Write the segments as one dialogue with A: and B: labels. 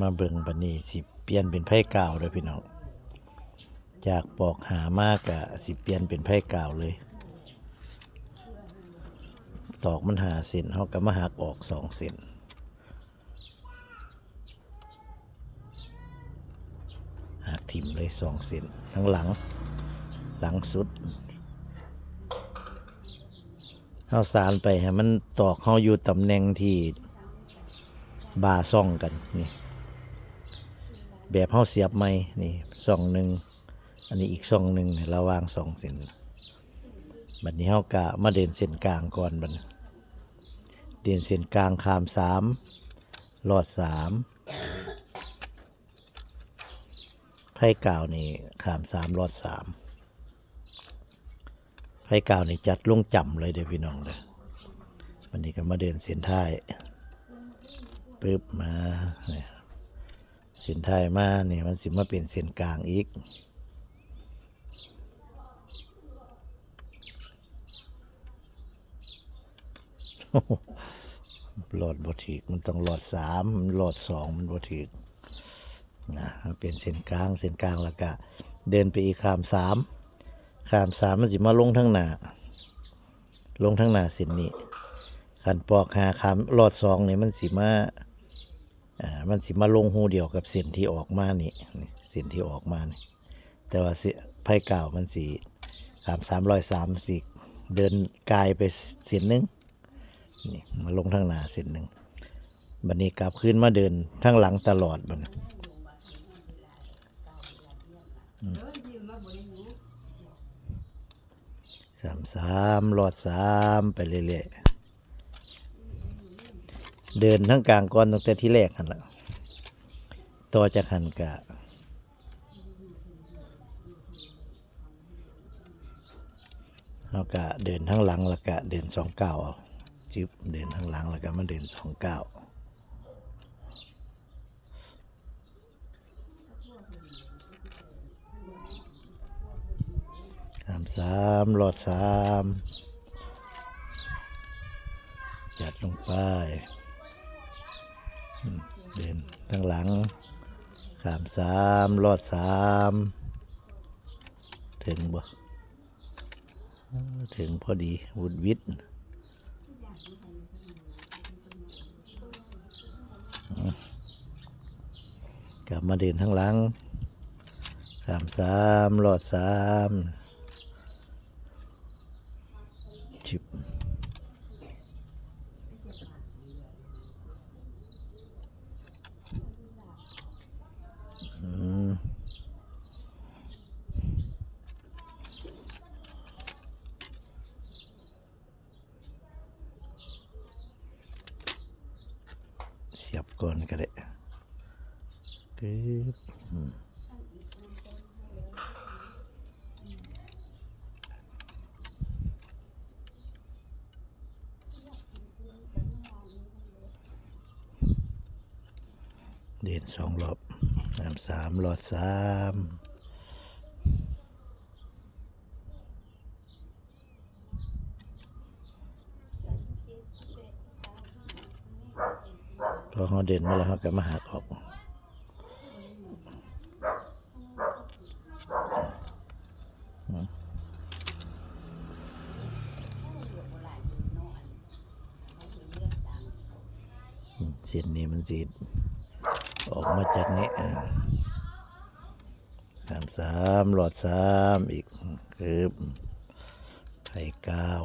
A: มาเบิ่งบัดนี้สิเปลี่ยนเป็นไผ่กาวเด้อพี่น้องจากปอกหามากกะสิเปลี่ยนเป็นไผ่กาวเลยตอกมัน5 เซนเฮาก็มาหักออก2 เซนหักทิ่มเลย2 เซนทั้งหลังสุดเฮาสานไปให้มันตอกเฮาอยู่ตำแหน่งที่บ่าซ่องกันนี่แบบเฮาเสียบไม้นี่ซ่องหนึ่งอันนี้อีกซ่องหนึ่งระหว่าง2 เส้นบัดนี้เฮากะมาเดินเส้นกลางก่อนบัดเดินเส้นกลางข้าม3ลอด3ไผ่กาวนี่ข้าม3ลอด3ไผ่กาวนี่จัดลงจำเลยเด้อพี่น้องเด้อบัดนี้ก็มาเดินเส้นท้ายปึ๊บมาเนี่ยเส้นท้ายมาเนี่ยมันสิมาเป็นเส้นกลางอีกหลอดบ่ถีกมันต้องหลอด3หลอด2มันบ่ถีกนะเป็นเส้นกลางแล้วก็เดินไปอีกข้าม3มันสิมาลงทั้งหน้าเส้นนี้คันปอกหาข้ามหลอด2นี่มันสิมาลงหูเดียวกับเส้นที่ออกมานี่เส้นที่ออกมานี่แต่ว่าไผ่กาวมันสิข้าม303สิเดินกายไปเส้นนึงนี่มาลงทั้งหน้าเส้นนึงบัดนี้กลับขึ้นมาเดินทั้งหลังตลอดบัดนี้ข้าม3ลอด3ไปเรื่อยๆเดินทั้งกลางก่อนตั้งแต่ที่แรกหั่นล่ะต่อจากหันกะเฮาก็เดินทั้งหลังแล้วก็เดิน2 ก้าวเอาจิ๊บเดินทั้งหลังแล้วก็มาเดิน2 ก้าวข้าม3ลอด3จัดลงไปเดินทั้งหลังข้าม3ลอด3ถึงบ่ถึงพอดีวุดวิดกลับมาเดินทั้งหลังข้าม3ลอด3ชิบเสียบก่อนก็ได้ปึ๊บเดิน2 รอบ3ลอด3พอเขาเดินมาแล้วเขาก็มาหักออกเส้นนี้มันจีดออกมาจากนี้3ลอด3อีกคือไผ่กาว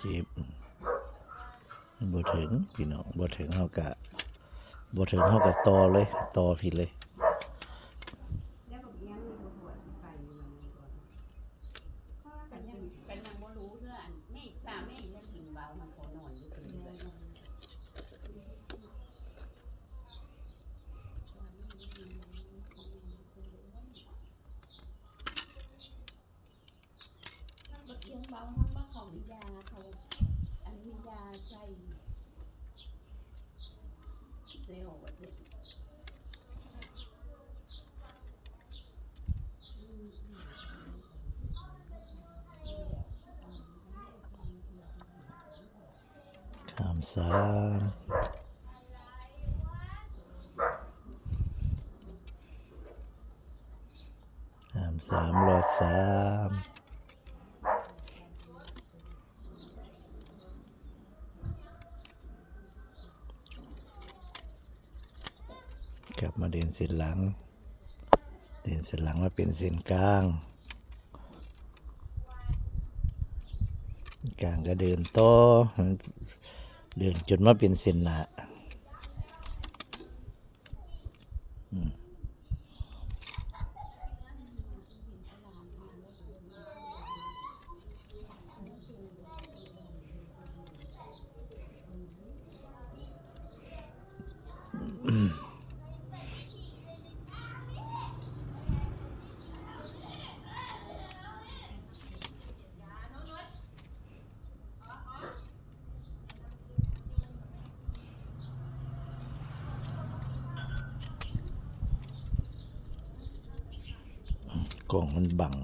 A: จีบบ่ถึงพี่น้องบ่ถึงเฮากะต่อเลยต่อผิดเลย
B: ยาใส่ในห้องประเทศ
A: ขามสามขามสามรอดสามกลับมาเดินเส้นหลังเดินเส้นหลังมาเป็นเส้นกลางกลางก็เดินต่อเดินจนมาเป็นเส้นหน้ากล้องมันบัง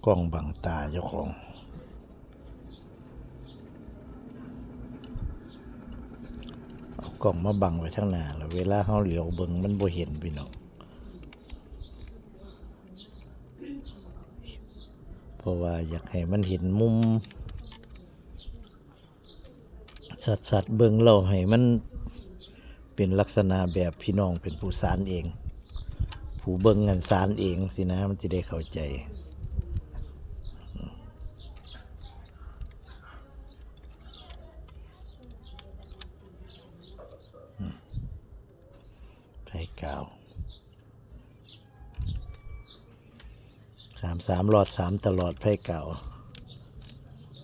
A: กล้องบังตาเจ้าของเอากล้องมาบังไว้ข้างหน้าแล้วเวลาเขาเหลียวเบิ่งมันบ่เห็นพี่น้องเพราะว่าอยากให้มันเห็นมุมสัดเบิ่งเราให้มันเป็นลักษณะแบบพี่น้องเป็นผู้สารเองผู้เบิ่งงานสารเองสินะมันจะได้เข้าใจไทยกาวขามสามรอดสามตลอดไพ่เก่า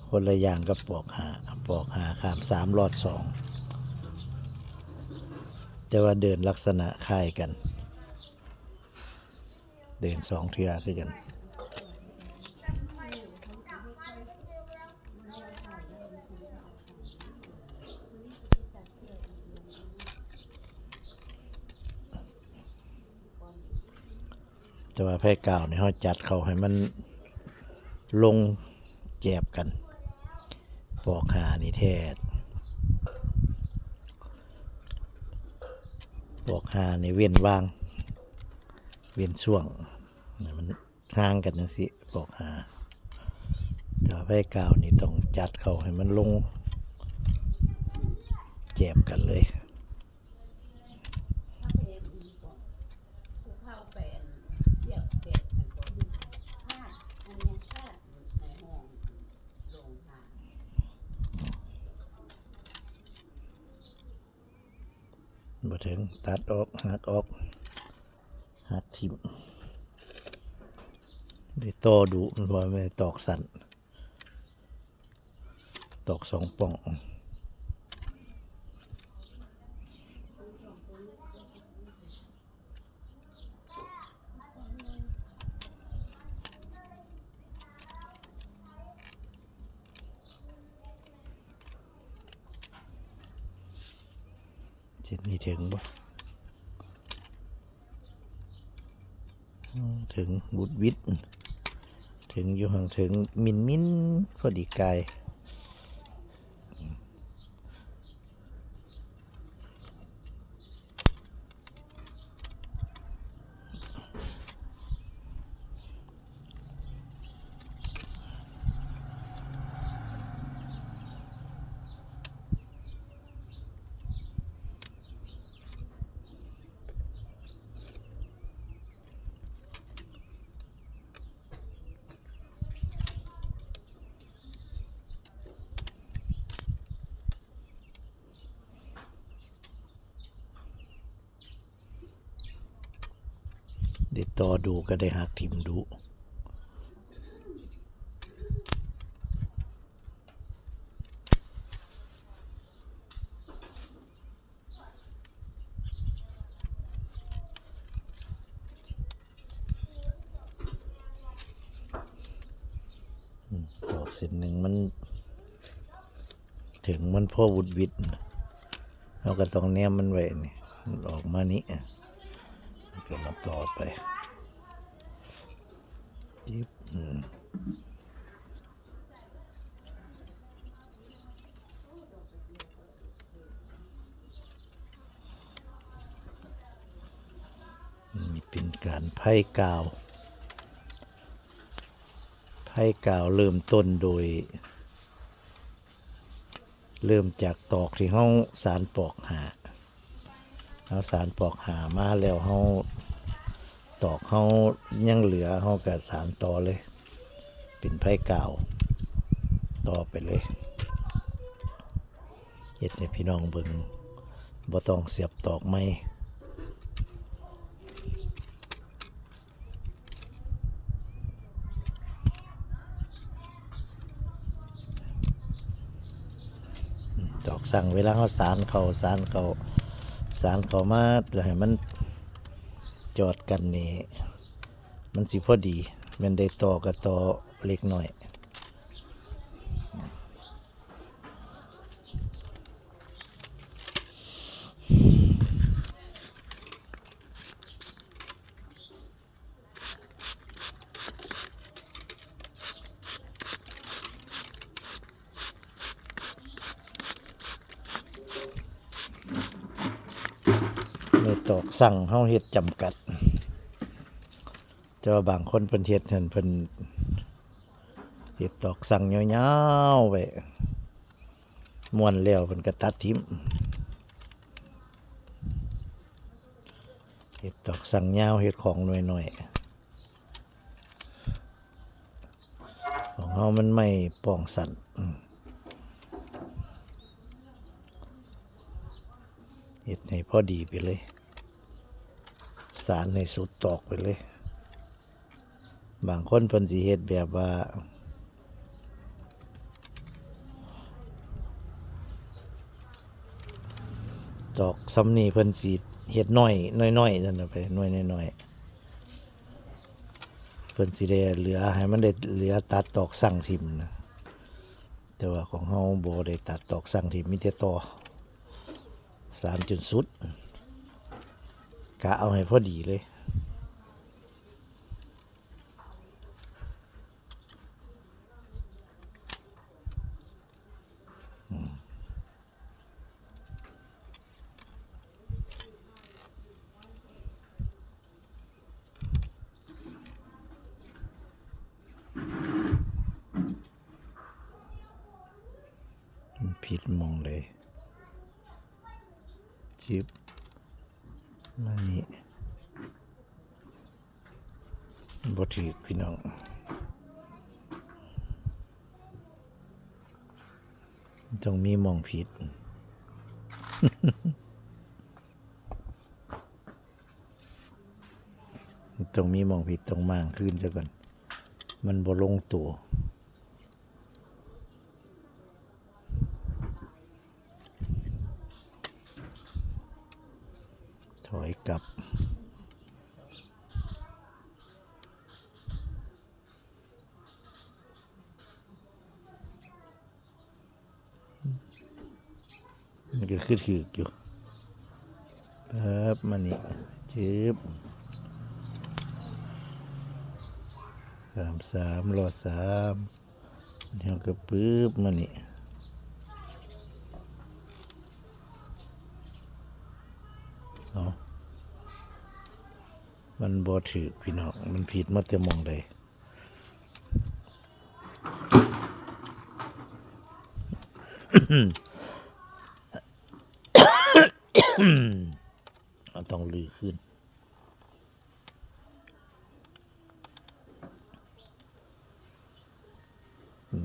A: คนละอย่างกับปอกหาขามสามรอดสองแต่ว่าเดินลักษณะคล้ายกันเดินสองเทือคือกันแต่ว่าไพ่เก่าเนี่ยเขาจัดเขาให้มันลงแจบกันปอกหานี่แท้ปอกหานี่เว้นว่างเว้นช่วงมันห่างกันจังสิปอกหาแต่ว่าไพ่เก่านี่ต้องจัดเขาให้มันลงแจบกันเลยบ่ถึงตัดออกหักทิ่มได้ต่อดุมันว่าไม่ตอกสั่นตอกสองป่องเจ็ดนี่ถึงบ่ถึงบุดวิทย์ถึงอยู่ห่างถึงมินพอดีกายได้ต่อดูก็ได้หักทิ่มดูตอกเส้นหนึ่งมัน ถึงมันพ่อวุดวิดเราก็ต้องแนมมันไว้นี่มันออกมานี้มันก็มาต่อไปยิบมีเป็นการไพ่กาวเริ่มต้นโดย เริ่มจากตอกที่เฮาสารปอกหาเอาสารปอกหามาแล้วเฮาตอกเฮายังเหลือเฮาก็สารต่อเลย เป็นไผ่กาวต่อไปเลยเฮ็ดให้พี่น้องเบิ่งบ่ต้องเสียบตอกไม้ตอกสั่งเวลาเฮาสารเข้ามาแล้วให้มันจอดกันนี่มันสิพอดีแมันได้ต่อกับต่อเล็กน้อยไม่ตอกสั่งเฮาเฮ็ดจำกัดแต่ว่าบางคนเพิ่นเฮ็ดเพิ่นเฮ็ดตอกสั่งยาวๆไว้ม้วนแล้วเพิ่นก็ตัดทิ่มเฮ็ดตอกสั่งยาวเฮ็ดของน้อยๆของเฮามันไม่ป้องสั่นเฮ็ดให้พอดีไปเลยสารให้สุดตอกไปเลยบางคนเพิ่นสิเฮ็ดแบบว่าตอกซ้ำนี่เพิ่นสิเฮ็ดน้อยซั่นน่ะไปน้อยเพิ่นสิได้เหลือให้มันได้เหลือตัดตอกสั่งทิ่มนะแต่ว่าของเฮาบ่ได้ตัดตอกสั่งทิ่มมีแต่ต่อสารจนสุดกะเอาให้พอดีเลยผิดมองเลยจิบมานี่บ่ถือพี่น้องต้องมีมองผิด ต้องมีมองผิดต้องมั่างขึ้นซะก่อนมันบ่ลงตัวถอยกลับมันก็คืออยู่ครับมานี่จืบ3 รอด3เดี๋ยวก็ปึ๊บมานี่เอามันบ่ถือพี่น้องมันผิดมาแต่มองใดต้องลือขึ้น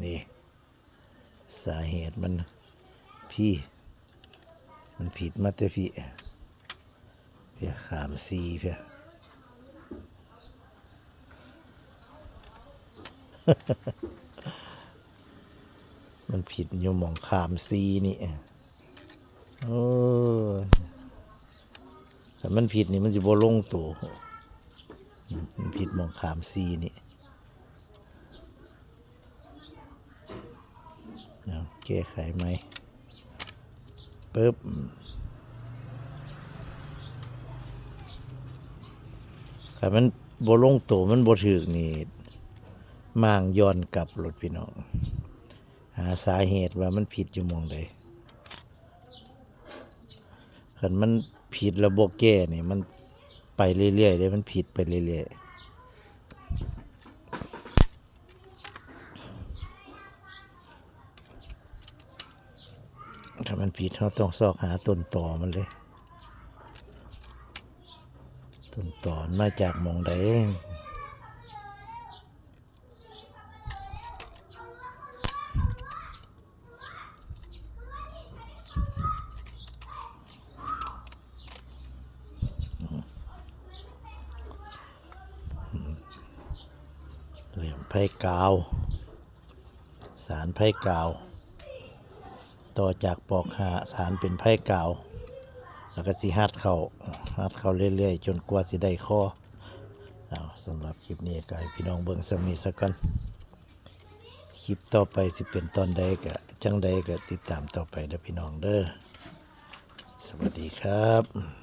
A: นี่สาเหตุมันพี่มันผิดมาแต่พี่เพียขามซีเพีย มันผิดอยู่หมองขามซีนี่โอ้แต่มันผิดนี่มันจะบ่ลงตัวมันผิดหมองขามซีนี่เอาแก้ไขไหม ปึ๊บถ้ามันบ่ลงตัวมันบ่ถึกนี่ม่างย้อนกลับรถพี่น้องหาสาเหตุว่ามันผิดอยู่หม้องใดคันมันผิดแล้วบ่แก้นี่มันไปเรื่อยๆเด้มันผิดไปเรื่อยๆถ้ามันผิดเราต้องซอกหาต้นตอมันเลยต้นตอมันมาจากหม้องใดเหลี่ยมไผ่กาว สารไผ่กาว ต่อจากปอกหาสารเป็นไผ่กาว แล้วก็สิหัดเข้าเรื่อยๆ จนกว่าสิได้ข้อเอาสำหรับคลิปนี้ก็ให้พี่น้องเบิ่งสมีสักก่อนคลิปต่อไปสิเป็นตอนใดก็จังใดก็ติดตามต่อไปเด้อพี่น้องเด้อสวัสดีครับ